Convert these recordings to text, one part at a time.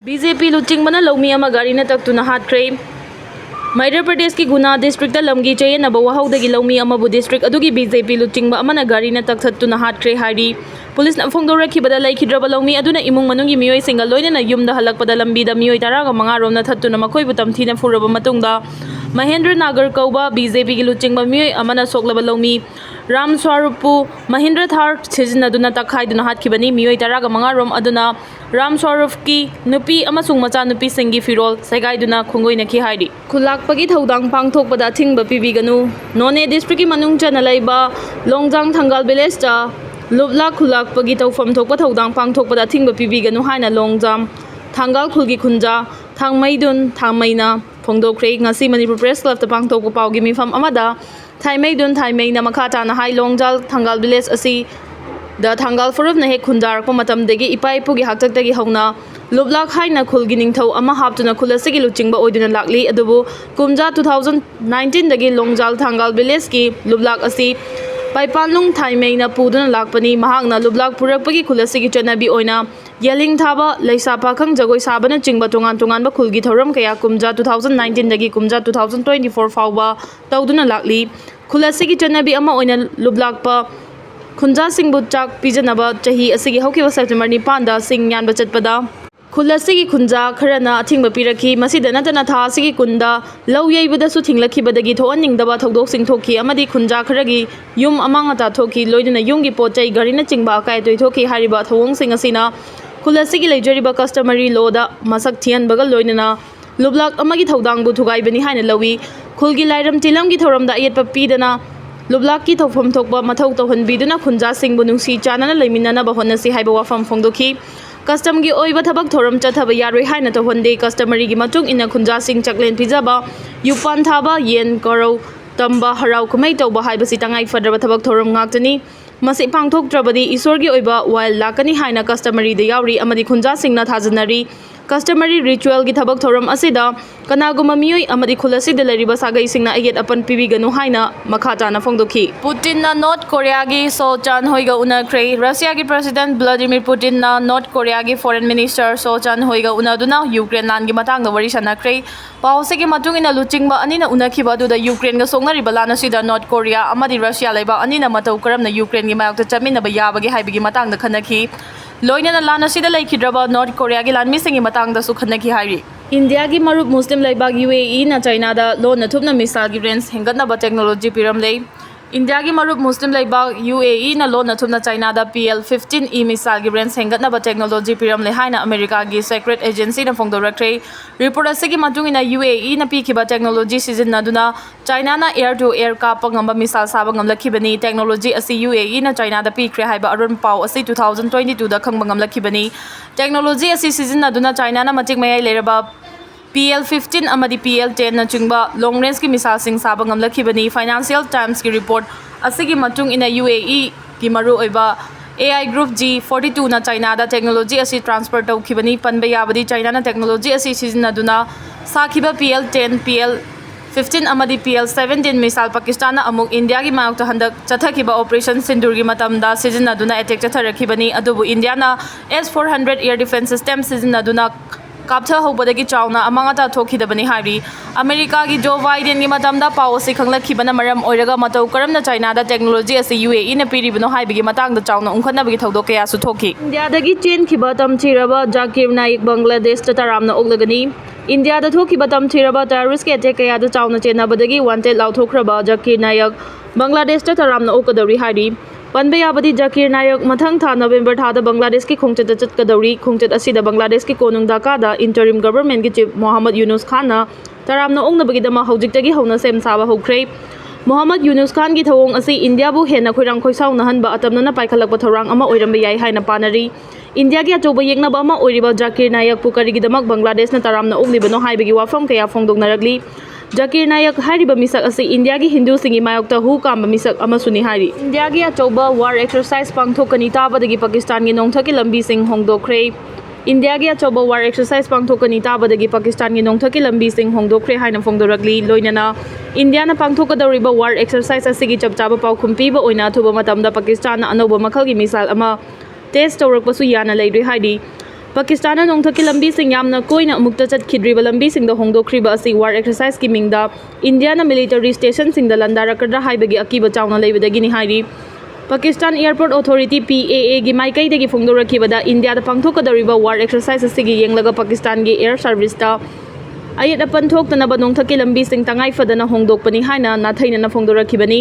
Bjp Luchingbani Loumee Garina Taktuna Hatlamle Madhya Pradesh की गुना district लमगी चयनब वहाउदगी लौमी अमबु district अदुगी BJP लुचिंगबा अमना गारीना तक्थतुना हाटख्रे हारी police ना फोंदोरखिबदा लैखिद्रबा लौमी अदुना इमुंग मनुंगी मियोय सिंगा लोइनना युमदा हलकपदा लंबीदा मियोय 15 रोमना थत्तुना मखोयबु तमथीना फुरबा मतुंगदा महेंद्र नागर कौबा बीजेपी की लुचिंगबा मियोय अमना सोकलबा लौमी राम स्वरूपु महेंद्र थार सिजनदुना तखाइदुना हाटखिबनी मियोय 15 रोम अदुना राम स्वरूप की नुपी अमसुंग मचा नुपी सिंगी फिरोल सैगाइदुना खुंगोइनखि हाइदि खुलाकपगी थौदांग पांगथोकपदा थिंगबा पिबिगनु नोने डिस्ट्रिक्ट की मनुंग चना लैबा लोंगजांग थंगाल विलेज ता लुबला खुलाकपगी तौफम थोकपा थौदांग पांगथोकपदा थिंगबा पिबिगनु हाइना Longjam थांगाल खुलगी खुंजा थांगमैदुन थांगमैना फोंदोखरे ngasi manipur press club ta pangthokpa paugi mifam amada thaimैदुन thaimैना मखा ताना हाइ लोंगजाल थंगाल विलेज असि द थंगाल फुरुफ न हेक खुंजार को मतम देगी इपाइपुगी हाक्तक्तगी हौना लुबलाक हाइना खुलगी निंगथौ अमा हापतुना खुलसगी लुचिंगबा ओइदुना लाकली अदुबु कुमजा 2019 दगी लोंगजाल थंगाल विलेज की लुबलाक असि पाइपालुंग थाइमैना पुदुना लाकपनी महांगना लुबलाक पुरकपगी खुलसगी चनाबी ओइना यलिंग थाबा लैसा पाखंग जगोय साबना चिंगबा तोंगान तोंगानबा खुलगी थौरम कया कुमजा 2019 दगी कुमजा 2024 फाउबा तौदुना लाकली खुलसगी चनाबी अमा ओइना लुबलाक पा खुंजा सिंगबु चाक पिजनबा चाही असिगी हौकिबा सेप्टेम्बर 9 दा सिंग यानबा चटपदा खुलसगी खुंजा खरना अथिंगबा पिरखी मसिदा नतना था असिगी कुंदा लौ यैबदसु थिंगलखिबदगी थोअनिंगदबा थौदोक सिंथोखी अमदी खुंजा खरगी युम अमांगता थोखी लोइदुना युमगी पोचै गारीना चिंगबा अकाय तोय थोखी हारिबा थौंग सिंग असिना खुलसगी लैजरिबा कस्टमरी लोदा मसक थियनबगा लोइनना लुबलाक अमगी थौदांगबु थुगाइबनी हाइना लवी खुलगी लाइरम तिलमगी थौरमदा अयेतपा पीदना लुबलाक की थौफम थोकबा मथौ तौहनबीदुना खुंजा सिंगबु नुंसी चानना लैमिननबा होनसी हाइबा वाफम फोंदोखी कस्टम की ओइबा थबक थोरम चथबा यारोय हाइना तौहनदे कस्टमरी की मतुंग इना खुंजा सिंग चकलेन पिजबा युपान थाबा येन करौ तंबा हराव कुमै तौबा हाइबसी तंगाई फदरबा थबक थोरम गाक्तनी मसी पांगथोकद्रबदी ईश्वरगी ओइबा वाइल लाकनी हाइना कस्टमरी दे यावरी अमदी खुंजा सिंगना थाजनरी कस्टमरी रिचुअल की थबक थोरम असिदा कनागुमा मियोय अमदी खुलसिदा लैरिबा सागै सिंगना अयेत अपन पिबिगनु हाइना मखाताना फोंदोखी पुतिन ना नॉर्थ कोरिया की सो चान होइगा उनाख्रे रशिया की प्रेसिडेंट व्लादिमीर पुतिन ना नॉर्थ कोरिया की फॉरेन मिनिस्टर सो चान होइगा उनादुना यूक्रेन लान की मतंग दा वरी सनाख्रे पाउसे की मतुंगिना लुचिंगबा अनिना उनाखिबा दुदा यूक्रेन गा सोंगनारिबा लानसिदा नॉर्थ कोरिया अमदी रशिया लैबा अनिना मतौ करमना यूक्रेन की मायक्ता चमिनबा याबगी हाइबगी मतंग दा खनखी लोइनना लान असिदा लैखिद्रबा नॉर्थ कोरिया की लानमिसिंगी मतंग दा सु खनखी हाइरि इंडिया की मरुप मुस्लिम लैबाग यूएई ना चाइना दा लोन थुपना मिसाइल की रेंज हेंगतनबा टेक्नोलॉजी पिरमले इंडिया की मरुप मुस्लिम लैबाग यूएई ना लोन थुपना चाइना दा PL-15E मिसाइल की रेंज हेंगतनबा टेक्नोलॉजी पिरमले हाइना अमेरिका की सेक्रेट एजेंसी ना फोंदोरख्रे रिपोर्ट असिगी मतुंगिना यूएई ना पिखिबा टेक्नोलॉजी सिजनदुना चाइना ना एयर टू एयर कापा ngamba मिसाइल साबा ngamlakhibani टेक्नोलॉजी असि यूएई ना चाइना दा पिख्रे हाइबा अरुण पाउ असि 2022 दा खंगबा ngamlakhibani टेक्नोलॉजी असि सिजनदुना चाइना ना मचिक मयाई लेरबा PL-15 अमदी PL-10 ना चिंगबा लॉन्ग रेंज की मिसाइल सिंग साबा ngamlakhibani फाइनेंशियल टाइम्स की रिपोर्ट असिगी मतुंग इना यूएई की मरु ओइबा AI ग्रुप G42 ना चाइना दा टेक्नोलॉजी असि ट्रांसफर तौखिबनी पनबा याबदी चाइना ना टेक्नोलॉजी असि सिजनदुना साखिबा PL-10 PL-15 अमदी PL-17 missile Pakistan ना अमुक इंडिया की मायक्ता हंदक चथखिबा ऑपरेशन सिंदूर की मतमदा सिजनदुना अटैक चथरखिबनी अदुबु इंडिया ना S-400 एयर डिफेंस सिस्टम सिजनदुना काप्था होबदगी चावना अमांगता थोखिदबनी हारी अमेरिका की जो बाइडेन की मतमदा पावसी खंगलखिबना मरम ओइरगा मतौ करमना चाइना दा टेक्नोलॉजी असि यूएई ना पिरिबनो हाइबगी मतंगदा चावना उंखनबगी थौदो कयासु थोखी इंडिया दगी चेनखिबा तमथिरबा जाकिर नाइक बांग्लादेश तरामना ओगलगनी इंडिया दा थोखिबा तमथिरबा टेररिस्ट के अटैक कयादा चावना चेनाबदगी वांटेड लाउथोखरबा जाकिर नायक बांग्लादेश तरामना ओकदौरी हारी पनबे याबदी जाकिर नायक मथंग था नवंबर था बांग्लादेश की खोंचत चटकदौरी खोंचत असिदा बांग्लादेश की कोनुंग ढाका इंटरिम गवर्नमेंट की चीफ मोहम्मद यूनुस खान ना तरामना ओंगनबगीदमा हौजिक्तगी हौना सेम साबा हौख्रे मोहम्मद यूनुस खान की थौंग असि इंडिया बु हेना खोइरांग खोइसाव नहनबा अतमना पाइखलकबा थौरांग अमा ओइरंबा याई हाइना पानरी इंडिया की अचौबा येंगनबा अमा ओइरिबा जाकिर नायक पुकरिगीदमक बांग्लादेश ना तरामना ओंगलिबनो हाइबगी वाफम कया फोंदोगनरगली जाकिर नायक हारिबा मिसक असि इंडिया की हिंदू सिंगी मायक्ता हु कामबा मिसक अमसुनि हारि इंडिया की अचौबा वार एक्सरसाइज पांगथोकनी ताबदगी पाकिस्तान की नोंथकी लंबी सिंग होंगदोख्रे इंडिया की अचौबा वार एक्सरसाइज पांगथोकनी ताबदगी पाकिस्तान की नोंथकी लंबी सिंग होंगदोख्रे हाइना फोंगदोरगली लोइनना इंडिया ना पांगथोकदौरिबा वार एक्सरसाइज असिगी चपचाबा पाउखुम पीबा ओइना अथुबा मतमदा पाकिस्तान अनौबा मखलगी मिसाइल अमा test तौरकपसु Yana लैद्रि हाइदि Pakistan nongthaki lambising yamna koina amukta chatkidriba lambisingda hongdokriba asi war exercise ki mingda India na military station singda landarakadra haibagi akiba chawna leibadagi ni hairi Pakistan Airport Authority PAA gi maikaidagi phongdorakibada India da pangthokadariba war exercise asigi yenglaga Pakistan gi air service da ayat apan thoktanaba nongthaki lambising tangai fadana hongdokpani haina nathaina na phongdorakibani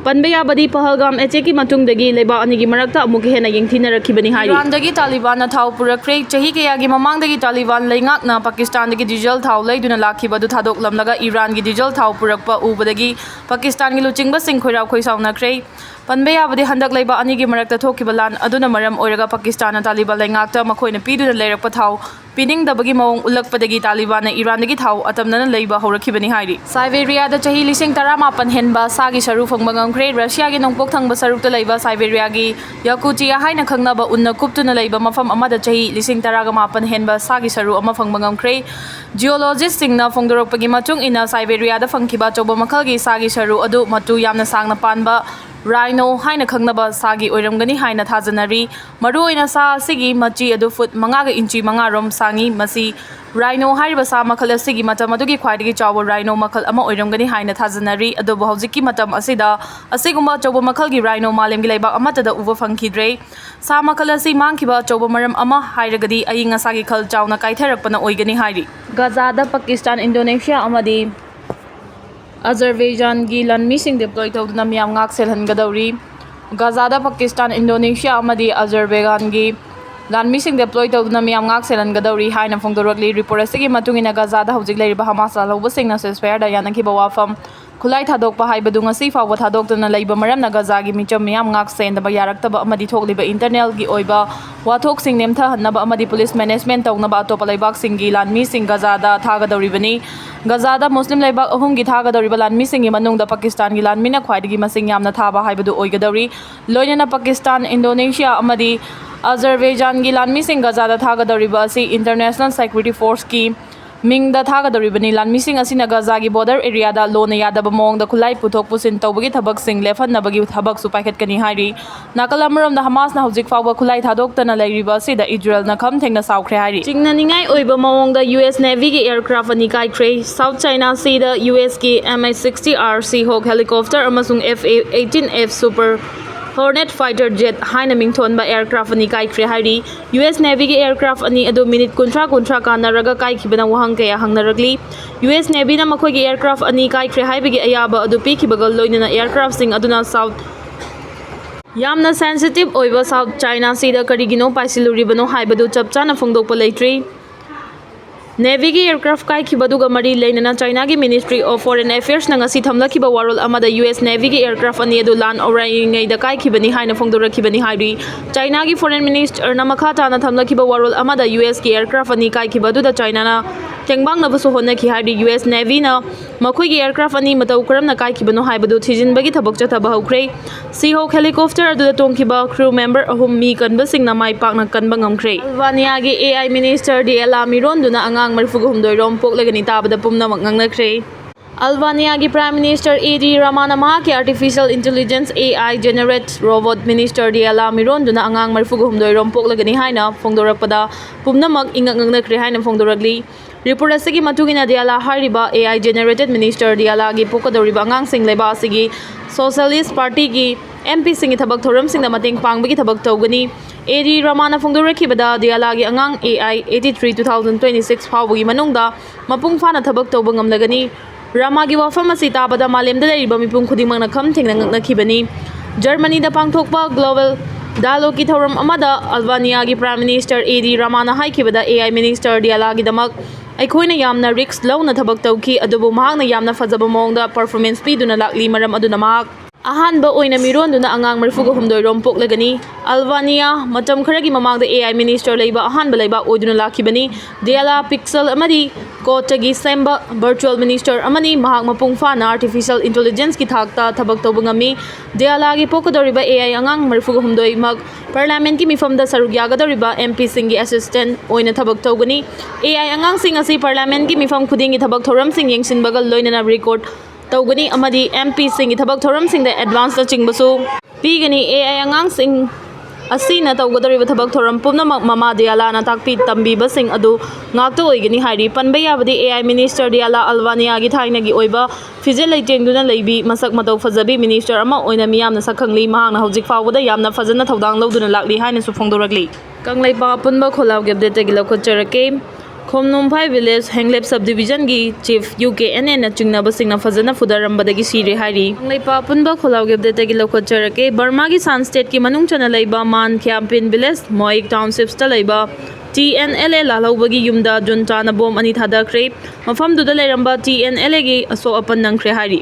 Panbaya badi Pahalgam echeki matungdagi leba anigi marakta amuki hena yengthina rakhibani hai Irandagi Taliban na thau purakre chahi kayagi mamangdagi Taliban leingakna Pakistan dagi diesel thau leiduna lakhibadu thadok lamlaga Iran gi diesel thau purakpa ubadagi Pakistan gi luchingba sing khoirau khoisaunakre Panbaya badi handak leba anigi marakta thokiba lan aduna maram oiraga Pakistan na Taliban leingakta makhoina piduna leirakpa thau pining dabagi mawong ulakpadagi Taliban na Iran dagi thau atamna leiba horakhibani hairi Siberia da chahi lising taramapan henba sagi saru phangmangam Russia gi nongpok thangba sarukta leiba Siberia gi Yakutia haina khangnaba unna kuptuna leiba mafam amada chahi lising taraga mapan henba sagi saru ama phangmangam kre geologist singna phongdorokpagi matung ina Siberia da phangkiba choba makhal gi sagi saru adu matu yamna sangna panba Rhino haina khangnaba sagi oiramgani haina thajanari maruoina sa asigi machi adu foot 5 ga inchi 5 rom sangi masi Rhino hariba sa makhal asigi matam adugi khwaidagi chawa Rhino makhal ama oiramgani haina thajanari adu bahojiki matam asida asiguma choba makhal gi Rhino malemgi leiba amatada uwa phangkhidre sa makhal asi mangkhiba choba maram ama hairagadi ayinga sagi khal chawna kaitharakpana oigani hairi Gaza da Pakistan Indonesia amadi Azerbaijan gi lanmising deploy tawduna miyam ngak selhangadauri Gaza da Pakistan Indonesia amadi Azerbaijan gi lanmising deploy tawduna miyam ngak selhangadauri haina phongdorokli report asigi matungina Gaza da hojik leiriba Hamas lawbasingna ceasefire da yanaki bawafam khulai thadokpa haibadu ngasi fawba thadokduna leiba maramna Gaza gi micham miyam ngak sendaba yaraktaba amadi thokliba internal gi oiba wathok sing nemtha hannaba amadi police management tawnaba atopa leibak singi lanmi sing Gaza da thagadoribani Gaza da Muslim leibak ahum gi thagadoriba lanmi singi manungda Pakistan gi lanmina khwaidagi masing yamna thaba haibadu oigadori loinana Pakistan Indonesia amadi Azerbaijan gi lanmi sing Gaza da thagadoriba asi International Security Force ki Mingda thagadoribani lanmising asina Gaza gi border area da lona yadaba mongda khulai puthok pusin tawbagi thabak sing lefannabagi thabak su paikhatkani hairi nakalamrom da Hamas na hojik fawba khulai thadoktana leiriba sida Israel na kham thengna saukre hairi chingna ningai oiba mawongda US Navy gi aircraft ani kaikre South China Sea da US ki MH-60 RC Hawk helicopter amasung F-18F Super Hornet fighter jet haina mingthonba aircraft ani kaikre hairi US Navy gi aircraft ani adu minute kuntra kanaraga kaikhibana wahang kaya hangnaragli US Navy na makhoi gi aircraft ani kaikre haibagi ayaba adu pikhibaga loinana aircraft sing aduna South yamna sensitive oiba South China Sea da karigino paisiluribano haibadu chapchana phongdokpa leitri Navy gi aircraft kai khibaduga mari leinana China gi Ministry of Foreign Affairs na ngasi thamlakhiba warol amada US Navy gi aircraft ani adu lan orai da kai khibani haina phongdorakhibani hairi China gi Foreign Minister na makhata na thamlakhiba warol amada US gi aircraft ani kai khibadu da China na tengbang na busu honna ki hairi US Navy na makhoi gi aircraft ani matau karam na kai khibano haibadu thijin bagi thabak cha thaba hokre Seahawk helicopter adu da tongkhiba crew member ahum mi kanba sing na mai pak na kanba ngamkre Albania gi AI Minister DLA Miron duna angang marfuga humdoi rom poklagani tabada pumnamak ngangnakre Albania gi Prime Minister A.D. Ramana mahaki Artificial Intelligence AI Generate Robot Minister DLA Miron duna angang marfuga humdoi rom poklagani haina phongdorakpada pumnamak ingangnakre haina phongdorakli report asigi matugina DLA hariba AI Generated Minister DLA gi pokadoriba angang sing leba asigi Socialist Party gi MP singi thabak thoram singna mating pangbagi thabak tawgani AD Ramana phongdorakhibada DLA gi angang AI 83 2026 phawgi manungda mapung phana thabak tawba ngamlagani Rama gi wafam asi tabada malemda leiba mipung khudimangna kham thengna ngaknakibani Germany da pangthokpa global Dialogue ki thoram amada Albania gi Prime Minister AD Ramana haikibada AI Minister DLA gi damak ꯑꯩꯈꯣꯏꯅ ꯌꯥꯝꯅ ꯔꯤꯛꯁ ꯂꯧꯅ ꯊꯕꯛ ꯇꯧꯈꯤ ꯑꯗꯨꯕꯨ ꯃꯍꯥꯛꯅ ꯌꯥꯝꯅ ꯐꯖꯕ ꯃꯑꯣꯡꯗ performance ꯄꯤꯗꯨꯅ ꯂꯥꯛꯂꯤ ꯃꯔꯝ ꯑꯗꯨꯅ ꯃꯍꯥꯛ ꯑꯍꯥꯟꯕ ꯑꯣꯏꯅ ꯃꯤꯔꯣꯟꯗꯨꯅ ꯑꯉꯥꯡ 34 ꯔꯣꯝ ꯄꯣꯛꯂꯒꯅꯤ ꯑꯜꯕꯥꯅꯤꯌꯥ ꯃꯇꯝ ꯈꯔꯒꯤ ꯃꯃꯥꯡꯗ AI ꯃꯤꯅꯤꯁꯇꯔ ꯂꯩꯕ ꯑꯍꯥꯟꯕ ꯂꯩꯕꯥꯛ ꯑꯣꯏꯗꯨꯅ ꯂꯥꯛꯈꯤꯕꯅꯤ ꯗꯤꯌꯥꯂꯥ ꯄꯤꯛꯁꯦꯜ ꯑꯃꯗꯤ ꯀꯣꯗꯇꯒꯤ ꯁꯦꯝꯕ ꯚꯔꯆꯨꯑꯦꯜ ꯃꯤꯅꯤꯁꯇꯔ ꯑꯃꯅꯤ ꯃꯍꯥꯛ ꯃꯄꯨꯡ ꯐꯥꯅ ꯑꯥꯔꯇꯤꯐꯤꯁꯤꯌꯦꯜ ꯏꯟꯇꯦꯂꯤꯖꯦꯟꯁꯀꯤ ꯊꯥꯛꯇ ꯊꯕꯛ ꯇꯧꯕ ꯉꯝꯃꯤ ꯗꯤꯌꯥꯂꯥꯒꯤ ꯄꯣꯛꯀꯗꯧꯔꯤꯕ AI ꯑꯉꯥꯡ 34 ꯃꯛ ꯄꯥꯔꯂꯤꯌꯥꯃꯦꯟꯠꯀꯤ ꯃꯤꯐꯝꯗ ꯁꯔꯨꯛ ꯌꯥꯒꯗꯧꯔꯤꯕ MPꯁꯤꯡꯒꯤ ꯑꯦꯁꯤꯁꯇꯦꯟꯠ ꯑꯣꯏꯅ ꯊꯕꯛ ꯇꯧꯒꯅꯤ AI ꯑꯉꯥꯡꯁꯤꯡ ꯑꯁꯤ ꯄꯥꯔꯂꯤꯌꯥꯃꯦꯟꯠꯀꯤ ꯃꯤꯐꯝ ꯈꯨꯗꯤꯡꯒꯤ ꯊꯕꯛ ꯊꯧꯔꯝꯁꯤꯡ ꯌꯦꯡꯁꯤꯟꯕꯒ ꯂꯣꯏꯅꯅ ꯔꯦꯀꯣꯔꯗ तौगनी अमदी MPसिंगी थबक थौरमसिंगदा एडवांस दा चिंगबसु पीगनी AI अंगांगसिंग asina tawgadariba thabak thoram pumnamak mama dialana takpi tambibasing adu ngakta oigani hairi panba yabadi AI Minister Diala Alvania gi thainagi oiba fizil leitengduna leibi masak matau fajabi minister ama oina miyamna sakhangli mahangna hojik fawada yamna fajana thodang loduna lakli haina su phongdoragli kanglaipa punba kholaw ge update gi lokhocherake Khomnumphai village Henglep subdivision gi chief UKNN na chingnaba singna fajana fudarambadagi sire hairi kanglaipa punba kholaw ge update gi lokhocherake Burma gi San state ki manung chana leiba man campaign village Moik townships ta leiba TNLA lalawbagi yumda junta na bom ani thadakre mafam duda leiramba TNLA gi aso apan nangkre hairi